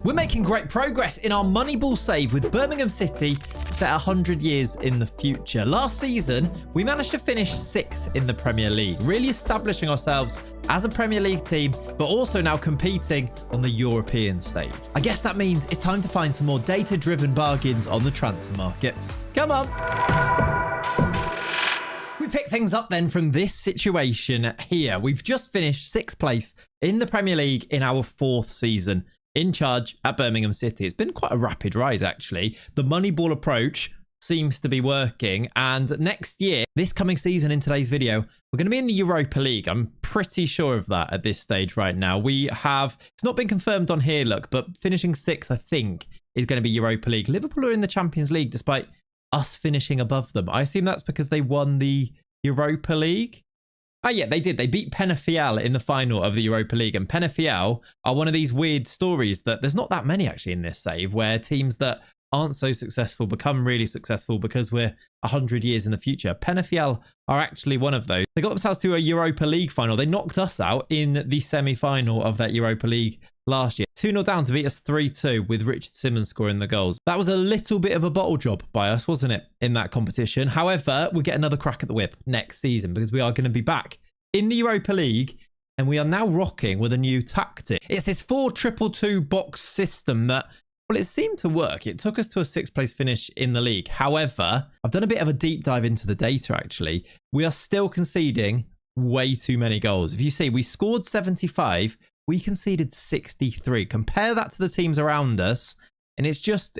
We're making great progress in our Moneyball save with Birmingham City set 100 years in the future. Last season, we managed to finish 6th in the Premier League, really establishing ourselves as a Premier League team, but also now competing on the European stage. I guess that means it's time to find some more data-driven bargains on the transfer market. Come on. We pick things up then from this situation here. We've just finished 6th place in the Premier League in our 4th season in charge at Birmingham City. It's been quite a rapid rise, actually. The Moneyball approach seems to be working. And next year, this coming season in today's video, we're going to be in the Europa League. I'm pretty sure of that at this stage right now. We have, it's not been confirmed on here, look, but finishing 6th, I think, is going to be Europa League. Liverpool are in the Champions League despite us finishing above them. I assume that's because they won the Europa League. Oh, yeah, they did. They beat Penafiel in the final of the Europa League. And Penafiel are one of these weird stories that there's not that many actually in this save, where teams that aren't so successful become really successful because we're 100 years in the future. Penafiel are actually one of those. They got themselves to a Europa League final. They knocked us out in the semi-final of that Europa League last year. 2-0 down to beat us 3-2 with Richard Simmons scoring the goals. That was a little bit of a bottle job by us, wasn't it, in that competition? However, we'll get another crack at the whip next season because we are going to be back in the Europa League and we are now rocking with a new tactic. It's this 4-2-2-2 box system that, well, it seemed to work. It took us to a 6th place finish in the league. However, I've done a bit of a deep dive into the data, actually. We are still conceding way too many goals. If you see, we scored 75, we conceded 63. Compare that to the teams around us, and it's just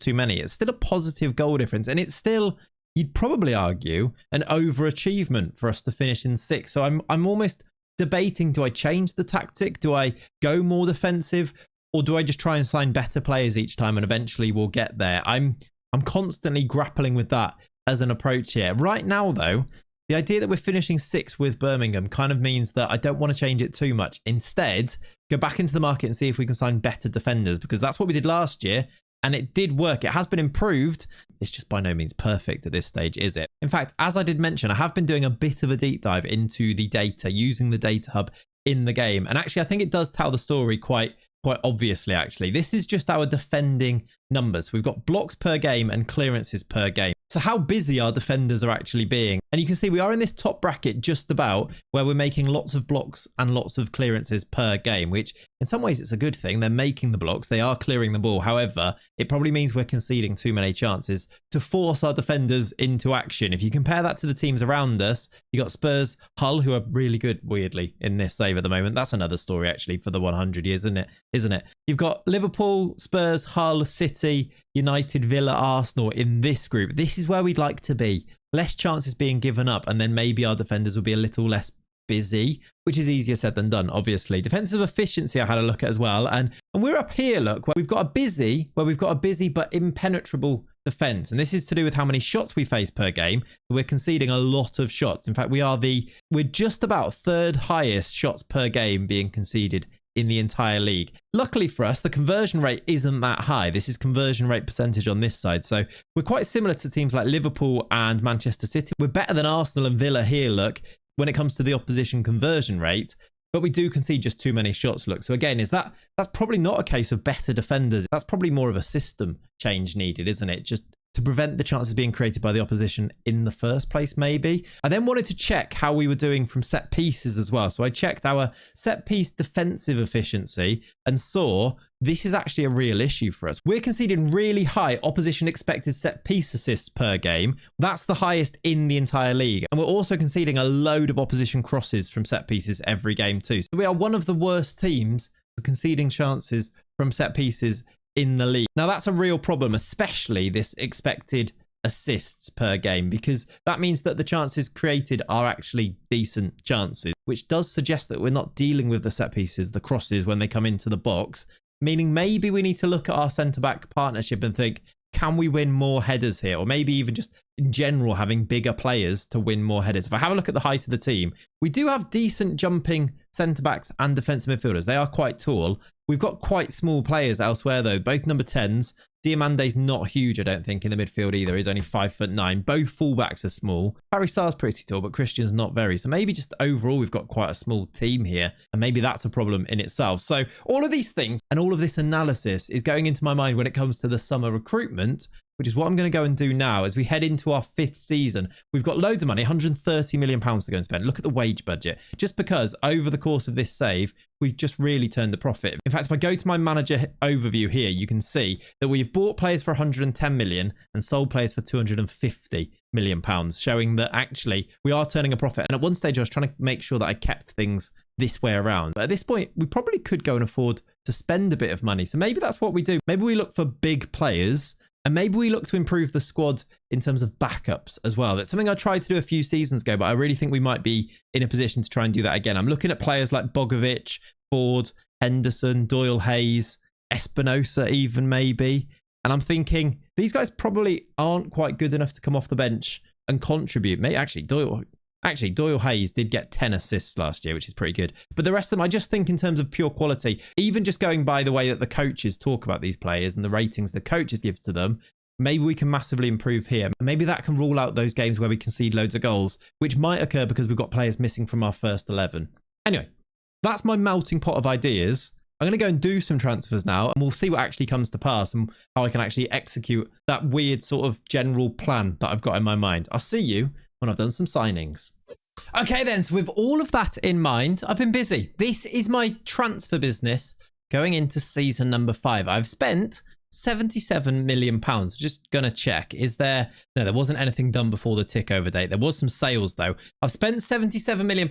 too many. It's still a positive goal difference, and it's still, you'd probably argue, an overachievement for us to finish in 6th. So I'm almost debating, do I change the tactic? Do I go more defensive? Or do I just try and sign better players each time and eventually we'll get there? I'm constantly grappling with that as an approach here. Right now, though, the idea that we're finishing 6th with Birmingham kind of means that I don't want to change it too much. Instead, go back into the market and see if we can sign better defenders, because that's what we did last year. And it did work. It has been improved. It's just by no means perfect at this stage, is it? In fact, as I did mention, I have been doing a bit of a deep dive into the data, using the data hub in the game. And actually, I think it does tell the story quite obviously, actually. This is just our defending numbers. We've got blocks per game and clearances per game. So how busy our defenders are actually being. And you can see we are in this top bracket just about where we're making lots of blocks and lots of clearances per game, which in some ways it's a good thing. They're making the blocks. They are clearing the ball. However, it probably means we're conceding too many chances to force our defenders into action. If you compare that to the teams around us, you got Spurs, Hull, who are really good, weirdly, in this save at the moment. That's another story, actually, for the 100 years, isn't it? You've got Liverpool, Spurs, Hull, City, United, Villa, Arsenal in this group. This is where we'd like to be. Less chances being given up, and then maybe our defenders will be a little less busy, which is easier said than done, obviously. Defensive efficiency I had a look at as well, and we're up here, look, where we've got a busy but impenetrable defense, and this is to do with how many shots we face per game. We're conceding a lot of shots. In fact, we're just about 3rd highest shots per game being conceded in the entire league. Luckily for us, the conversion rate isn't that high. This is conversion rate percentage on this side. So we're quite similar to teams like Liverpool and Manchester City. We're better than Arsenal and Villa here, look, when it comes to the opposition conversion rate, but we do concede just too many shots, look. So again, that's probably not a case of better defenders. That's probably more of a system change needed, isn't it? Just to prevent the chances being created by the opposition in the first place, maybe. I then wanted to check how we were doing from set pieces as well. So I checked our set piece defensive efficiency and saw this is actually a real issue for us. We're conceding really high opposition expected set piece assists per game. That's the highest in the entire league. And we're also conceding a load of opposition crosses from set pieces every game too. So we are one of the worst teams for conceding chances from set pieces in the league. Now that's a real problem, especially this expected assists per game, because that means that the chances created are actually decent chances, which does suggest that we're not dealing with the set pieces, the crosses, when they come into the box, meaning maybe we need to look at our centre-back partnership and think, can we win more headers here? Or maybe even just in general having bigger players to win more headers. If I have a look at the height of the team, we do have decent jumping centre-backs and defensive midfielders. They are quite tall. We've got quite small players elsewhere, though. Both number 10s. Diamande's not huge, I don't think, in the midfield either. He's only 5'9". Both fullbacks are small. Harry Sarr's pretty tall, but Christian's not very. So maybe just overall, we've got quite a small team here. And maybe that's a problem in itself. So all of these things and all of this analysis is going into my mind when it comes to the summer recruitment, which is what I'm going to go and do now as we head into our 5th season. We've got loads of money, £130 million to go and spend. Look at the wage budget. Just because over the course of this save, we've just really turned a profit. In fact, if I go to my manager overview here, you can see that we've bought players for 110 million and sold players for 250 million pounds, showing that actually we are turning a profit. And at one stage, I was trying to make sure that I kept things this way around. But at this point, we probably could go and afford to spend a bit of money. So maybe that's what we do. Maybe we look for big players. And maybe we look to improve the squad in terms of backups as well. That's something I tried to do a few seasons ago, but I really think we might be in a position to try and do that again. I'm looking at players like Bogovic, Ford, Henderson, Doyle Hayes, Espinosa even maybe. And I'm thinking these guys probably aren't quite good enough to come off the bench and contribute. Maybe Doyle Hayes did get 10 assists last year, which is pretty good. But the rest of them, I just think in terms of pure quality, even just going by the way that the coaches talk about these players and the ratings the coaches give to them, maybe we can massively improve here. Maybe that can rule out those games where we concede loads of goals, which might occur because we've got players missing from our first 11. Anyway, that's my melting pot of ideas. I'm going to go and do some transfers now, and we'll see what actually comes to pass and how I can actually execute that weird sort of general plan that I've got in my mind. I'll see you when I've done some signings. Okay then, so with all of that in mind, I've been busy. This is my transfer business going into season number 5. I've spent £77 million. Just gonna check. No, there wasn't anything done before the tick over date. There was some sales though. I've spent £77 million.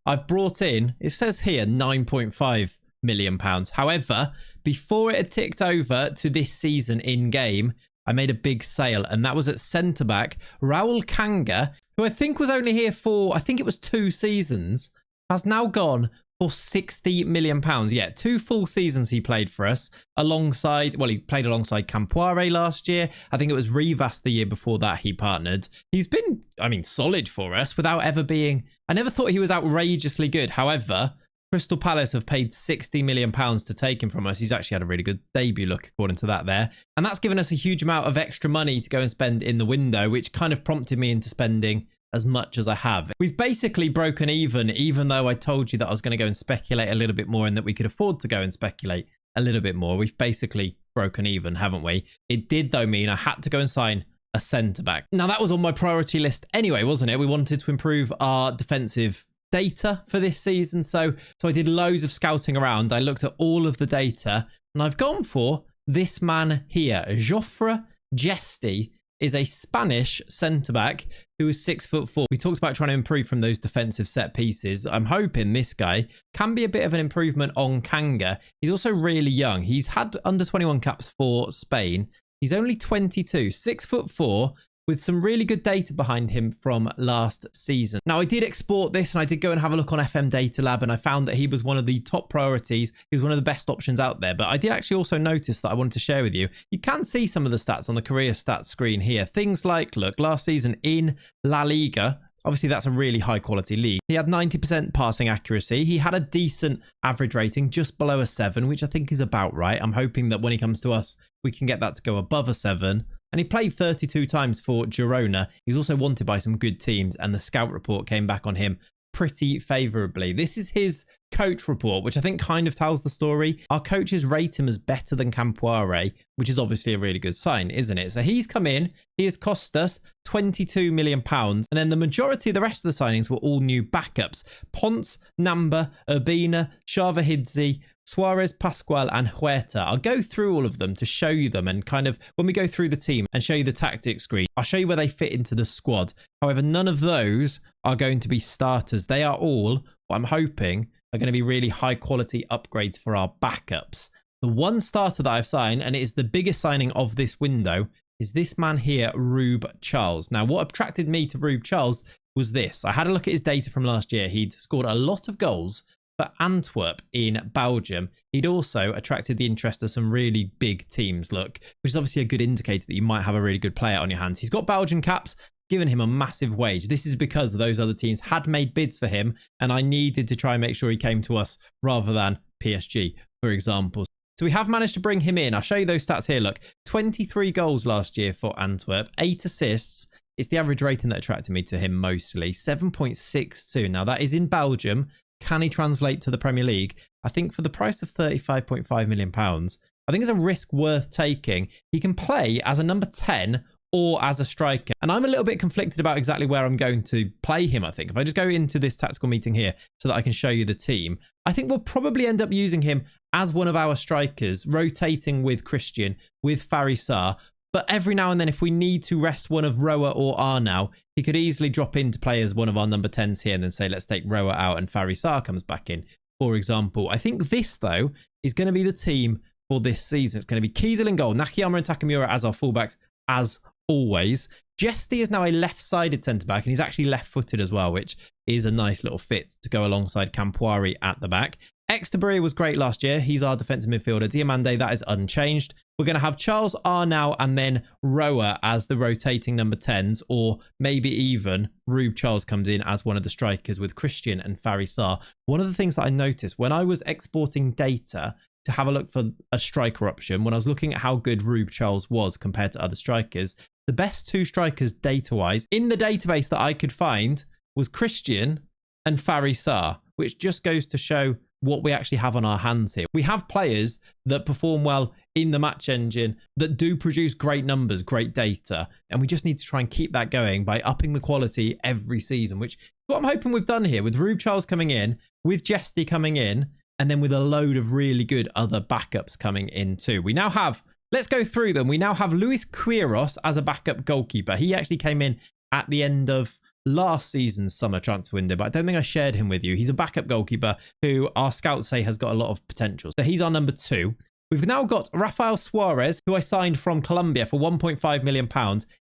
I've brought in, it says here, £9.5 million. However, before it had ticked over to this season in game, I made a big sale, and that was at centre-back Raul Kanga, who I think was only here for, I think it was 2 seasons, has now gone for £60 million. Yeah, 2 full seasons he played for us alongside, well, he played alongside Campoire last year. I think it was Rivas the year before that he partnered. He's been, I mean, solid for us without ever being, I never thought he was outrageously good. However, Crystal Palace have paid £60 million to take him from us. He's actually had a really good debut look according to that there. And that's given us a huge amount of extra money to go and spend in the window, which kind of prompted me into spending as much as I have. We've basically broken even though I told you that I was going to go and speculate a little bit more and that we could afford to go and speculate a little bit more. We've basically broken even, haven't we? It did, though, mean I had to go and sign a centre-back. Now, that was on my priority list anyway, wasn't it? We wanted to improve our defensive data for this season. So I did loads of scouting around. I looked at all of the data and I've gone for this man here. Joffre Gesti is a Spanish centre-back who is 6'4". We talked about trying to improve from those defensive set pieces. I'm hoping this guy can be a bit of an improvement on Kanga. He's also really young. He's had under 21 caps for Spain. He's only 22, 6'4", with some really good data behind him from last season. Now, I did export this and I did go and have a look on FM Data Lab, and I found that he was one of the top priorities. He was one of the best options out there. But I did actually also notice that I wanted to share with you. You can see some of the stats on the career stats screen here. Things like, look, last season in La Liga, obviously that's a really high quality league. He had 90% passing accuracy. He had a decent average rating, just below a 7, which I think is about right. I'm hoping that when he comes to us, we can get that to go above a 7. And he played 32 times for Girona. He was also wanted by some good teams, and the scout report came back on him pretty favourably. This is his coach report, which I think kind of tells the story. Our coaches rate him as better than Campoire, which is obviously a really good sign, isn't it? So he's come in, he has cost us £22 million. And then the majority of the rest of the signings were all new backups. Ponce, Namba, Urbina, Shavahidze, Suarez, Pascual and Huerta. I'll go through all of them to show you them, and kind of when we go through the team and show you the tactics screen, I'll show you where they fit into the squad. However, none of those are going to be starters. They are all, what I'm hoping, are going to be really high quality upgrades for our backups. The one starter that I've signed, and it is the biggest signing of this window, is this man here, Rube Charles. Now, what attracted me to Rube Charles was this. I had a look at his data from last year. He'd scored a lot of goals for Antwerp in Belgium. He'd also attracted the interest of some really big teams, look, which is obviously a good indicator that you might have a really good player on your hands. He's got Belgian caps, given him a massive wage. This is because those other teams had made bids for him, and I needed to try and make sure he came to us rather than PSG, for example. So we have managed to bring him in. I'll show you those stats here. Look, 23 goals last year for Antwerp, 8 assists. It's the average rating that attracted me to him mostly, 7.62. Now, that is in Belgium. Can he translate to the Premier League? I think for the price of £35.5 million, I think it's a risk worth taking. He can play as a number 10 or as a striker. And I'm a little bit conflicted about exactly where I'm going to play him, I think. If I just go into this tactical meeting here so that I can show you the team, I think we'll probably end up using him as one of our strikers, rotating with Christian, with Farisar. But every now and then, if we need to rest one of Roa or Arnau, he could easily drop in to play as one of our number 10s here and then say, let's take Roa out and Farisar comes back in, for example. I think this, though, is going to be the team for this season. It's going to be Kiedel in goal, Nakayama and Takamura as our fullbacks, as always. Jesty is now a left-sided centre-back, and he's actually left-footed as well, which is a nice little fit to go alongside Campoiri at the back. Exterbury was great last year. He's our defensive midfielder. Diamande, that is unchanged. We're going to have Charles Arnau and then Roa as the rotating number 10s, or maybe even Rube Charles comes in as one of the strikers with Christian and Farisar. One of the things that I noticed when I was exporting data to have a look for a striker option, when I was looking at how good Rube Charles was compared to other strikers, the best two strikers data-wise in the database that I could find was Christian and Farisar, which just goes to show what we actually have on our hands here. We have players that perform well in the match engine, that do produce great numbers, great data, and we just need to try and keep that going by upping the quality every season, which is what I'm hoping we've done here with Rube Charles coming in, with Jesty coming in, and then with a load of really good other backups coming in too. We now have, let's go through them. We now have Luis Quiros as a backup goalkeeper. He actually came in at the end of last season's summer transfer window, but I don't think I shared him with you. He's a backup goalkeeper who our scouts say has got a lot of potential. So he's our number 2. We've now got Rafael Suarez, who I signed from Colombia for £1.5 million.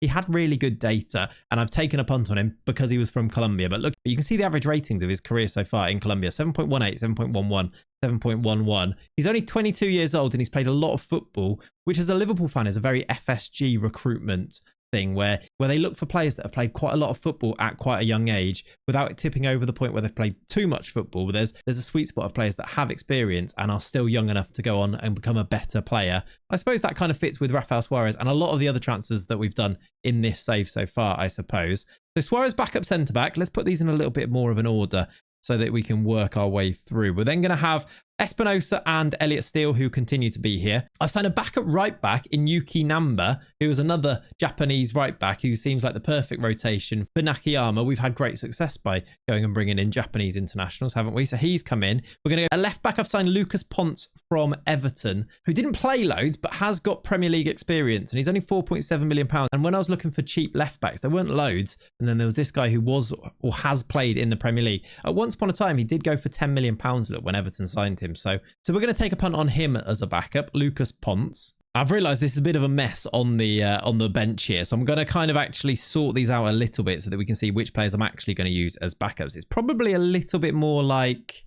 He had really good data, and I've taken a punt on him because he was from Colombia. But look, you can see the average ratings of his career so far in Colombia, 7.18, 7.11, 7.11. He's only 22 years old, and he's played a lot of football, which as a Liverpool fan is a very FSG recruitment thing where they look for players that have played quite a lot of football at quite a young age without it tipping over the point where they've played too much football. But there's a sweet spot of players that have experience and are still young enough to go on and become a better player. I suppose that kind of fits with Rafael Suarez and a lot of the other transfers that we've done in this save so far, I suppose. So Suarez backup centre-back. Let's put these in a little bit more of an order so that we can work our way through. We're then going to have Espinosa and Elliot Steele, who continue to be here. I've signed a backup right back in Yuki Namba, who is another Japanese right back who seems like the perfect rotation for Nakayama. We've had great success by going and bringing in Japanese internationals, haven't we? So he's come in. We're going to go a left back. I've signed Lucas Ponce from Everton, who didn't play loads, but has got Premier League experience. And he's only £4.7 million. And when I was looking for cheap left backs, there weren't loads. And then there was this guy who was or has played in the Premier League. At once upon a time, he did go for £10 million, look, when Everton signed him. So we're going to take a punt on him as a backup, Lucas Ponce. I've realised this is a bit of a mess on the bench here, so I'm going to kind of actually sort these out a little bit so that we can see which players I'm actually going to use as backups. It's probably a little bit more like,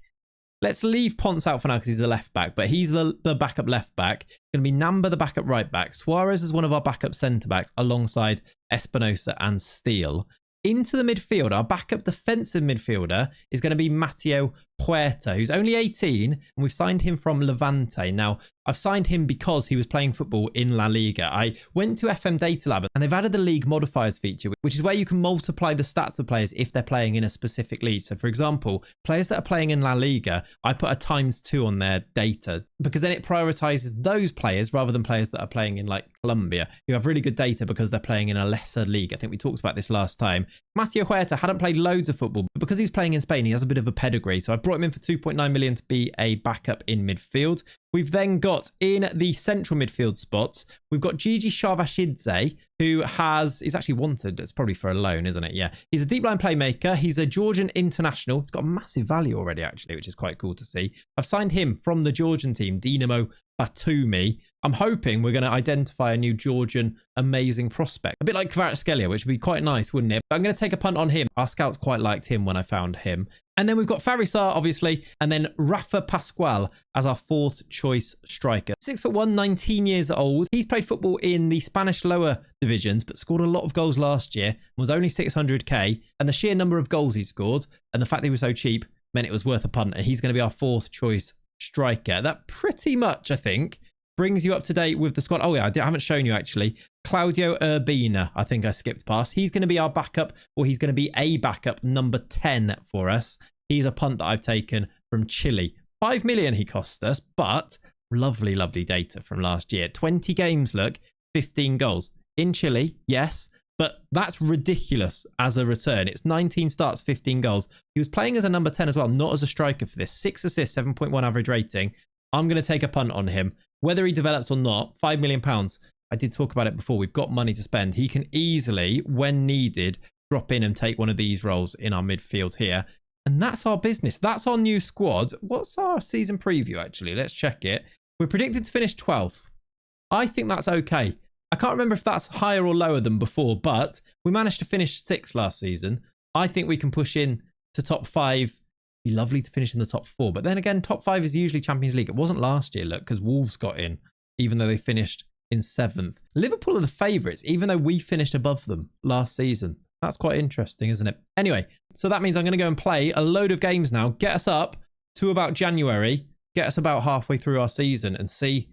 let's leave Ponce out for now because he's a left back, but he's the backup left back. It's going to be Namba, the backup right back. Suarez is one of our backup centre backs alongside Espinosa and Steele. Into the midfield, our backup defensive midfielder is going to be Mateo Huerta, who's only 18, and we've signed him from Levante. Now, I've signed him because he was playing football in La Liga. I went to FM Data Lab, and they've added the league modifiers feature, which is where you can multiply the stats of players if they're playing in a specific league. So, for example, players that are playing in La Liga, I put a ×2 on their data because then it prioritizes those players rather than players that are playing in like Colombia, who have really good data because they're playing in a lesser league. I think we talked about this last time. Mateo Huerta hadn't played loads of football, but because he's playing in Spain, he has a bit of a pedigree. So I brought him in for 2.9 million to be a backup in midfield. We've then got in the central midfield spots, we've got Gigi Shavashidze, who is actually wanted. It's probably for a loan, isn't it? Yeah. He's a deep line playmaker. He's a Georgian international. He's got massive value already, actually, which is quite cool to see. I've signed him from the Georgian team, Dinamo Batumi. I'm hoping we're going to identify a new Georgian amazing prospect. A bit like Kvaratskhelia, which would be quite nice, wouldn't it? But I'm going to take a punt on him. Our scouts quite liked him when I found him. And then we've got Farisar, obviously, and then Rafa Pascual as our fourth choice striker. 6'1", 19 years old. He's played football in the Spanish lower divisions, but scored a lot of goals last year and was only 600k. And the sheer number of goals he scored and the fact that he was so cheap meant it was worth a punt. And he's going to be our fourth choice striker. That pretty much, I think, brings you up to date with the squad. Oh, yeah, I haven't shown you, actually. Claudio Urbina, I think I skipped past. He's going to be our backup, or he's going to be a backup number 10 for us. He's a punt that I've taken from Chile. 5 million he cost us, but lovely, lovely data from last year. 20 games, look, 15 goals. In Chile, yes, but that's ridiculous as a return. It's 19 starts, 15 goals. He was playing as a number 10 as well, not as a striker for this. 6 assists, 7.1 average rating. I'm going to take a punt on him. Whether he develops or not, £5 million. I did talk about it before. We've got money to spend. He can easily, when needed, drop in and take one of these roles in our midfield here. And that's our business. That's our new squad. What's our season preview, actually? Let's check it. We're predicted to finish 12th. I think that's okay. I can't remember if that's higher or lower than before, but we managed to finish 6th last season. I think we can push in to top 5. It'd be lovely to finish in the top 4. But then again, top 5 is usually Champions League. It wasn't last year, look, because Wolves got in, even though they finished in 7th. Liverpool are the favourites, even though we finished above them last season. That's quite interesting, isn't it? Anyway, so that means I'm going to go and play a load of games now, get us up to about January, get us about halfway through our season and see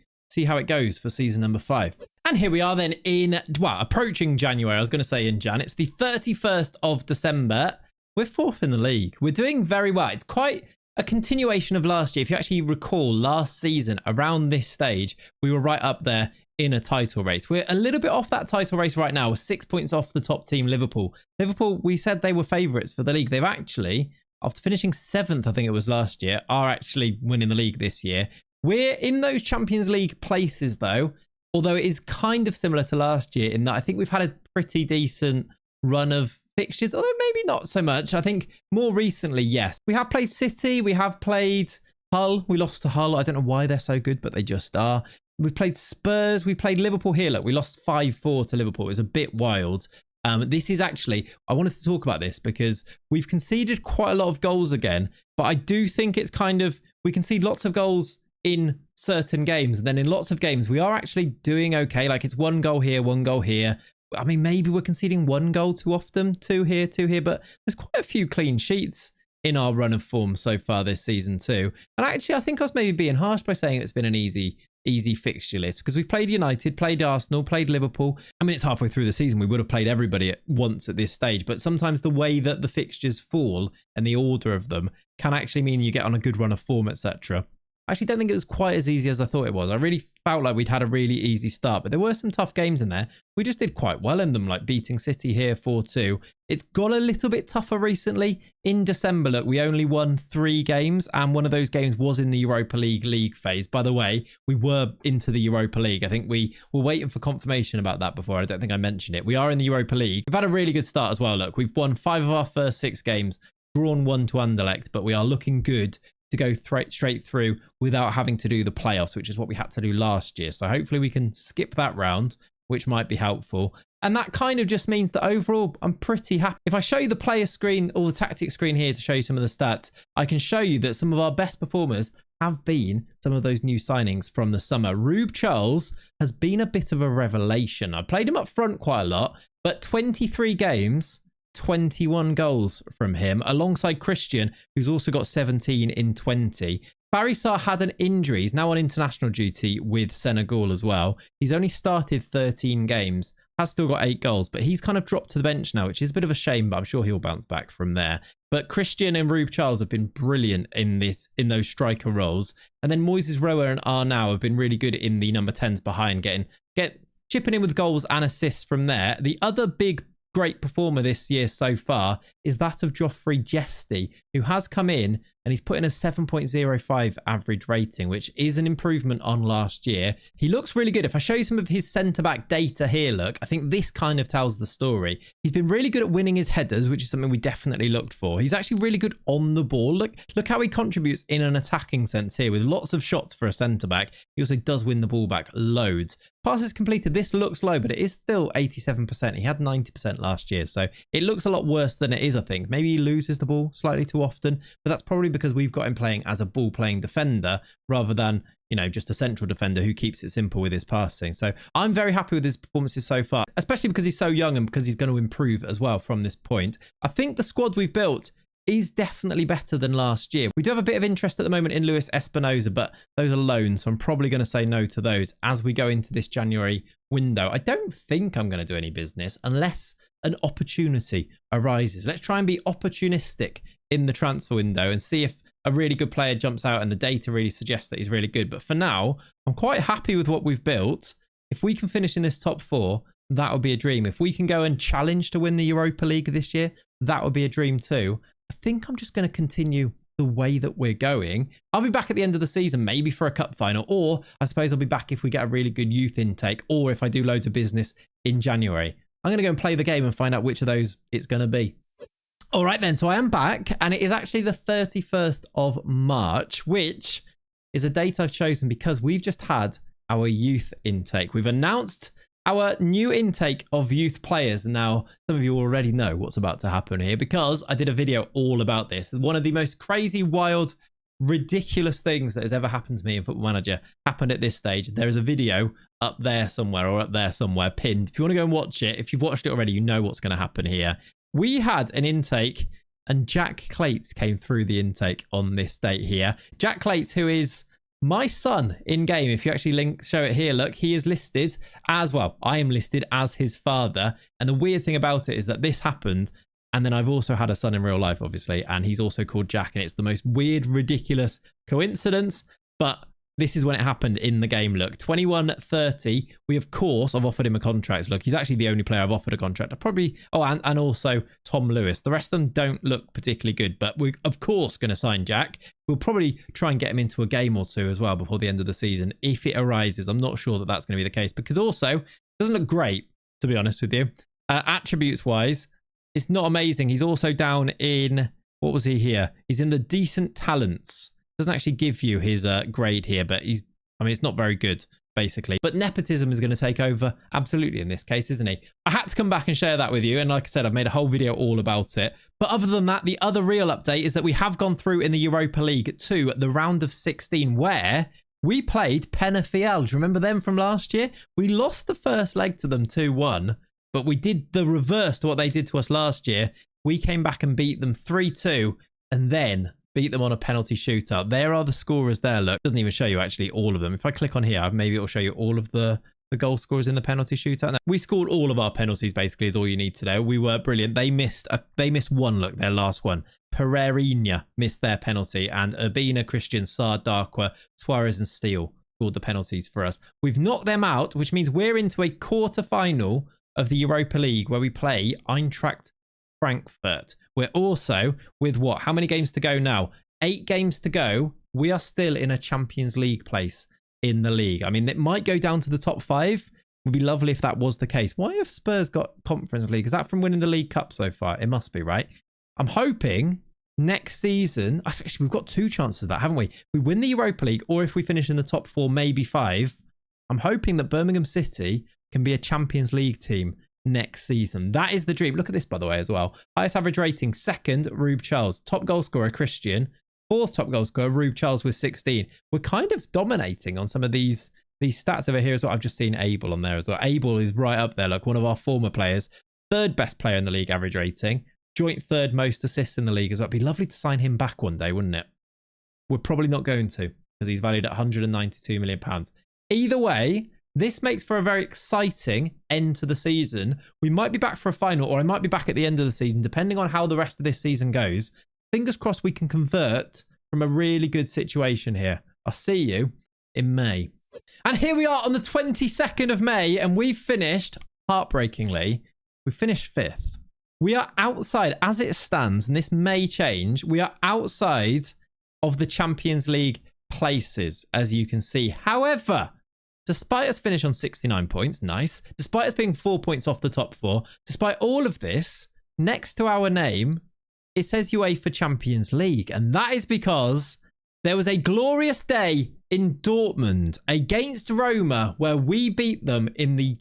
how it goes for season number 5. And here we are then in, well, approaching January. I was going to say in Jan. It's the 31st of December. We're 4th in the league. We're doing very well. It's quite a continuation of last year. If you actually recall, last season, around this stage, we were right up there in a title race. We're a little bit off that title race right now. We're 6 points off the top team, Liverpool. Liverpool, we said they were favourites for the league. They've actually, after finishing 7th, I think it was last year, are actually winning the league this year. We're in those Champions League places, though, although it is kind of similar to last year in that I think we've had a pretty decent run of fixtures, although maybe not so much. I think more recently, yes. We have played City. We have played Hull. We lost to Hull. I don't know why they're so good, but they just are. We played Spurs. We played Liverpool here. Look, we lost 5-4 to Liverpool. It was a bit wild. This is actually, I wanted to talk about this because we've conceded quite a lot of goals again, but I do think it's kind of, we concede lots of goals in certain games, and then in lots of games we are actually doing okay. Like it's 1 goal here, 1 goal here. I mean, maybe we're conceding 1 goal too often, 2 here, 2 here, but there's quite a few clean sheets in our run of form so far this season too. And actually, I think I was maybe being harsh by saying it's been an easy fixture list because we've played United, played Arsenal, played Liverpool. I mean, it's halfway through the season. We would have played everybody at once at this stage, but sometimes the way that the fixtures fall and the order of them can actually mean you get on a good run of form, etc. I actually don't think it was quite as easy as I thought it was. I really felt like we'd had a really easy start, but there were some tough games in there. We just did quite well in them, like beating City here 4-2. It's got a little bit tougher recently. In December, look, we only won 3 games, and one of those games was in the Europa League phase. By the way, we were into the Europa League. I think we were waiting for confirmation about that before. I don't think I mentioned it. We are in the Europa League. We've had a really good start as well. Look, we've won 5 of our first 6 games, drawn 1 to Anderlecht, but we are looking good to go straight through without having to do the playoffs, which is what we had to do last year. So hopefully we can skip that round, which might be helpful. And that kind of just means that overall, I'm pretty happy. If I show you the player screen or the tactics screen here to show you some of the stats, I can show you that some of our best performers have been some of those new signings from the summer. Rube Charles has been a bit of a revelation. I played him up front quite a lot, but 23 games, 21 goals from him, alongside Christian, who's also got 17 in 20. Farisar had an injury. He's now on international duty with Senegal as well. He's only started 13 games, has still got 8 goals, but he's kind of dropped to the bench now, which is a bit of a shame, but I'm sure he'll bounce back from there. But Christian and Rube Charles have been brilliant in those striker roles. And then Moises Roa and Arnau have been really good in the number 10s behind, chipping in with goals and assists from there. The other big great performer this year so far is that of Geoffrey Jesty, who has come in and he's put in a 7.05 average rating, which is an improvement on last year. He looks really good. If I show you some of his centre-back data here, look, I think this kind of tells the story. He's been really good at winning his headers, which is something we definitely looked for. He's actually really good on the ball. Look how he contributes in an attacking sense here with lots of shots for a centre-back. He also does win the ball back loads. Passes completed, this looks low, but it is still 87%. He had 90% last year, so it looks a lot worse than it is, I think. Maybe he loses the ball slightly too often, but that's probably because we've got him playing as a ball-playing defender rather than, you know, just a central defender who keeps it simple with his passing. So I'm very happy with his performances so far, especially because he's so young and because he's going to improve as well from this point. I think the squad we've built is definitely better than last year. We do have a bit of interest at the moment in Luis Espinosa, but those are loans, so I'm probably going to say no to those as we go into this January window. I don't think I'm going to do any business unless an opportunity arises. Let's try and be opportunistic in the transfer window and see if a really good player jumps out and the data really suggests that he's really good. But for now, I'm quite happy with what we've built. If we can finish in this top 4, that would be a dream. If we can go and challenge to win the Europa League this year, that would be a dream too. I think I'm just going to continue the way that we're going. I'll be back at the end of the season, maybe for a cup final, or I suppose I'll be back if we get a really good youth intake, or if I do loads of business in January. I'm going to go and play the game and find out which of those it's going to be. All right then, so I am back, and it is actually the 31st of March, which is a date I've chosen because we've just had our youth intake. We've announced our new intake of youth players. And now some of you already know what's about to happen here because I did a video all about this. One of the most crazy, wild, ridiculous things that has ever happened to me in Football Manager happened at this stage. There is a video up there somewhere or up there somewhere pinned. If you want to go and watch it, if you've watched it already, you know what's going to happen here. We had an intake and Jack Clayts came through the intake on this date here. Jack Clayts, who is my son in game. If you actually show it here, look, he is listed as, well, I am listed as his father. And the weird thing about it is that this happened. And then I've also had a son in real life, obviously. And he's also called Jack. And it's the most weird, ridiculous coincidence. But this is when it happened in the game. Look, 21-30. We, of course, I've offered him a contract. Look, he's actually the only player I've offered a contract. I probably, oh, and also Tom Lewis. The rest of them don't look particularly good, but we're, of course, going to sign Jack. We'll probably try and get him into a game or two as well before the end of the season. If it arises, I'm not sure that that's going to be the case because also, it doesn't look great, to be honest with you. Attributes-wise, it's not amazing. He's also down in, what was he here? He's in the decent talents. Doesn't actually give you his grade here, but he's, I mean, it's not very good, basically. But nepotism is going to take over absolutely in this case, isn't he? I had to come back and share that with you. And like I said, I've made a whole video all about it. But other than that, the other real update is that we have gone through in the Europa League to the round of 16 where we played Penafiel. Do you remember them from last year? We lost the first leg to them 2-1, but we did the reverse to what they did to us last year. We came back and beat them 3-2 and then beat them on a penalty shootout. There are the scorers there. Look, it doesn't even show you actually all of them. If I click on here, maybe it'll show you all of the goal scorers in the penalty shootout. We scored all of our penalties, basically, is all you need to know. We were brilliant. They missed one, look, their last one. Pereira missed their penalty, and Urbina, Christian, Saar, Darkwa, Suarez, and Steele scored the penalties for us. We've knocked them out, which means we're into a quarter-final of the Europa League where we play Eintracht Frankfurt. We're also with what? How many games to go now? 8 games to go. We are still in a Champions League place in the league. I mean, it might go down to the top 5. It would be lovely if that was the case. Why have Spurs got Conference League? Is that from winning the League Cup so far? It must be, right? I'm hoping next season, actually, we've got 2 chances of that, haven't we? We win the Europa League, or if we finish in the top 4, maybe 5. I'm hoping that Birmingham City can be a Champions League team next season. That is the dream. Look at this, by the way, as well. Highest average rating, 2nd, Rube Charles. Top goal scorer, Christian. 4th top goal scorer, Rube Charles with 16. We're kind of dominating on some of these stats over here as well. I've just seen Abel on there as well. Abel is right up there. Look, one of our former players. 3rd best player in the league average rating. Joint 3rd most assists in the league as well. It'd be lovely to sign him back one day, wouldn't it? We're probably not going to because he's valued at £192 million. Either way, this makes for a very exciting end to the season. We might be back for a final, or I might be back at the end of the season, depending on how the rest of this season goes. Fingers crossed we can convert from a really good situation here. I'll see you in May. And here we are on the 22nd of May, and we've finished, heartbreakingly, we finished 5th. We are outside, as it stands, and this may change, we are outside of the Champions League places, as you can see. However, despite us finish on 69 points, nice. Despite us being 4 points off the top 4, despite all of this, next to our name, it says UEFA Champions League. And that is because there was a glorious day in Dortmund against Roma where we beat them in the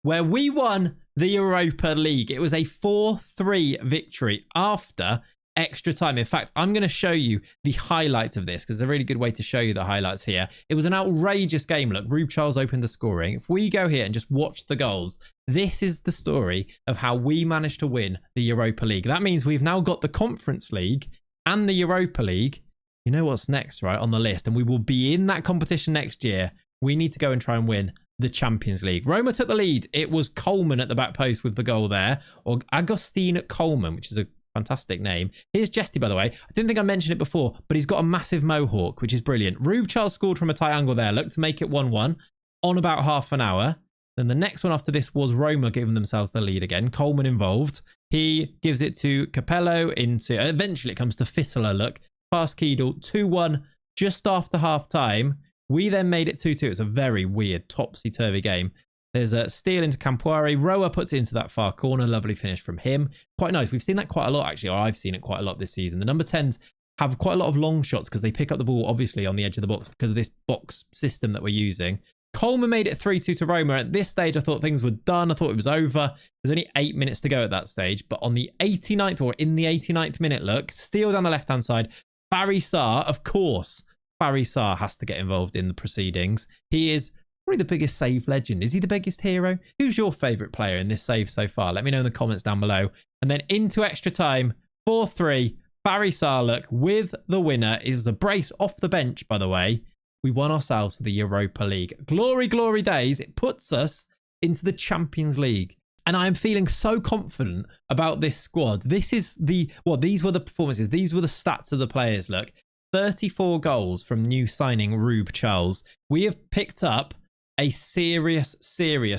where we won the Europa League. It was a 4-3 victory after extra time. In fact, I'm going to show you the highlights of this because it's a really good way to show you the highlights here. It was an outrageous game. Look, Rube Charles opened the scoring. If we go here and just watch the goals, this is the story of how we managed to win the Europa League. That means we've now got the Conference League and the Europa League. You know what's next, right, on the list? And we will be in that competition next year. We need to go and try and win the Champions League. Roma took the lead. It was Coleman at the back post with the goal there, or Agustin Coleman, which is a fantastic name. Here's Jesty, by the way. I didn't think I mentioned it before, but he's got a massive mohawk, which is brilliant. Rube Charles scored from a tight angle there. Look to make it 1-1 on about half an hour. Then the next one after this was Roma giving themselves the lead again. Coleman involved. He gives it to Capello into... Eventually it comes to Fissler. Look, past Keedle. 2-1 just after half time. We then made it 2-2. It's a very weird, topsy-turvy game. There's a steal into Campuari. Roa puts it into that far corner. Lovely finish from him. Quite nice. We've seen that quite a lot, actually. Or I've seen it quite a lot this season. The number 10s have quite a lot of long shots because they pick up the ball, obviously, on the edge of the box because of this box system that we're using. Coleman made it 3-2 to Roma. At this stage, I thought things were done. I thought it was over. There's only 8 minutes to go at that stage. But on the 89th, or in the 89th minute, look, steal down the left-hand side. Barry Sarr, of course. Barry Sarr has to get involved in the proceedings. He is probably the biggest save legend. Is he the biggest hero? Who's your favourite player in this save so far? Let me know in the comments down below. And then into extra time, 4-3, Barry Sarr, look, with the winner. It was a brace off the bench, by the way. We won ourselves the Europa League. Glory, glory days. It puts us into the Champions League. And I'm feeling so confident about this squad. This is the... Well, these were the performances. These were the stats of the players, look. 34 goals from new signing Rube Charles. We have picked up a serious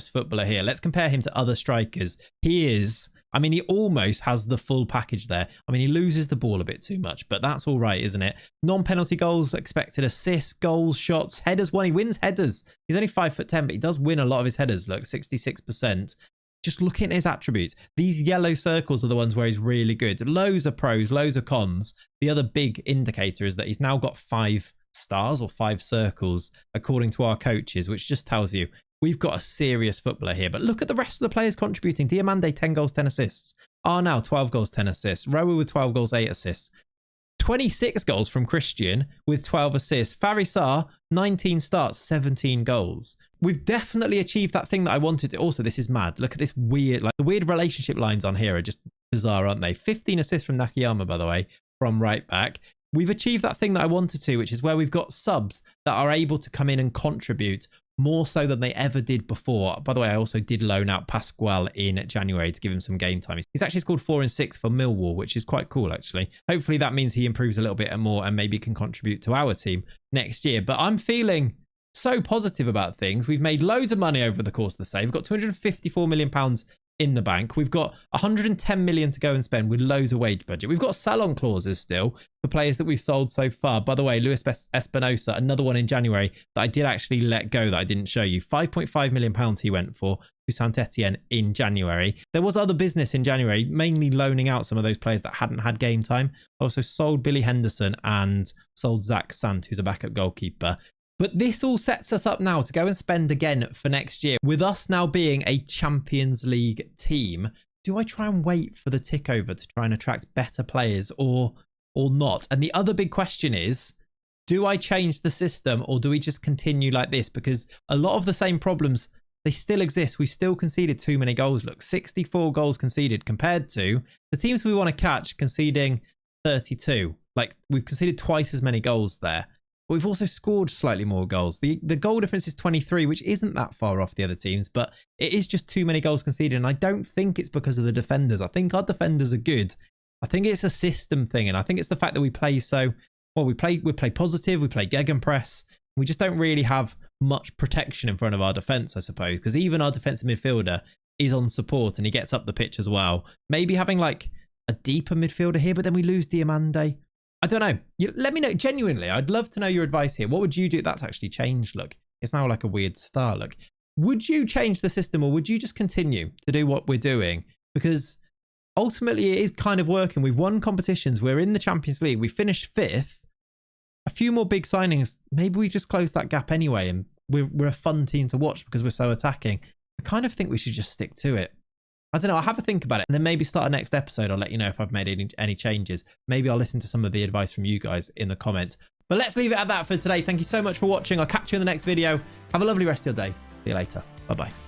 footballer here. Let's compare him to other strikers. He is... I mean, he almost has the full package there. I mean, he loses the ball a bit too much, but that's all right, isn't it? Non-penalty goals, expected assists, goals, shots, headers won. He wins headers. He's only 5'10", but he does win a lot of his headers. Look, 66%. Just looking at his attributes. These yellow circles are the ones where he's really good. Loads of pros, loads of cons. The other big indicator is that he's now got 5 stars or 5 circles, according to our coaches, which just tells you we've got a serious footballer here. But look at the rest of the players contributing. Diamande, 10 goals, 10 assists. Arnau, 12 goals, 10 assists. Rowe with 12 goals, 8 assists. 26 goals from Christian with 12 assists. Barry Sarr, 19 starts, 17 goals. We've definitely achieved that thing that I wanted to. Also, this is mad. Look at this weird, like the weird relationship lines on here are just bizarre, aren't they? 15 assists from Nakayama, by the way, from right back. We've achieved that thing that I wanted to, which is where we've got subs that are able to come in and contribute more so than they ever did before. By the way, I also did loan out Pascual in January to give him some game time. He's actually scored 4 and 6 for Millwall, which is quite cool, actually. Hopefully that means he improves a little bit more and maybe can contribute to our team next year. But I'm feeling so positive about things. We've made loads of money over the course of the save. We've got £254 million in the bank. We've got 110 million to go and spend with loads of wage budget. We've got sell-on clauses still for players that we've sold so far. By the way, Luis Espinosa, another one in January that I did actually let go that I didn't show you. £5.5 million he went for to Saint-Etienne in January. There was other business in January, mainly loaning out some of those players that hadn't had game time. I also sold Billy Henderson and sold Zach Sant, who's a backup goalkeeper. But this all sets us up now to go and spend again for next year. With us now being a Champions League team, do I try and wait for the tick over to try and attract better players or not? And the other big question is, do I change the system or do we just continue like this? Because a lot of the same problems, they still exist. We still conceded too many goals. Look, 64 goals conceded compared to the teams we want to catch conceding 32. Like, we've conceded twice as many goals there. But we've also scored slightly more goals. The goal difference is 23, which isn't that far off the other teams, but it is just too many goals conceded. And I don't think it's because of the defenders. I think our defenders are good. I think it's a system thing. And I think it's the fact that we play so, well, we play positive, we play gegenpress. We just don't really have much protection in front of our defence, I suppose, because even our defensive midfielder is on support and he gets up the pitch as well. Maybe having like a deeper midfielder here, but then we lose Diamande. I don't know. Let me know. Genuinely, I'd love to know your advice here. What would you do? That's actually changed. Look, it's now like a weird star. Look, would you change the system or would you just continue to do what we're doing? Because ultimately it is kind of working. We've won competitions. We're in the Champions League. We finished 5th. A few more big signings. Maybe we just close that gap anyway. And we're a fun team to watch because we're so attacking. I kind of think we should just stick to it. I don't know. I'll have a think about it and then maybe start a next episode. I'll let you know if I've made any changes. Maybe I'll listen to some of the advice from you guys in the comments. But let's leave it at that for today. Thank you so much for watching. I'll catch you in the next video. Have a lovely rest of your day. See you later. Bye-bye.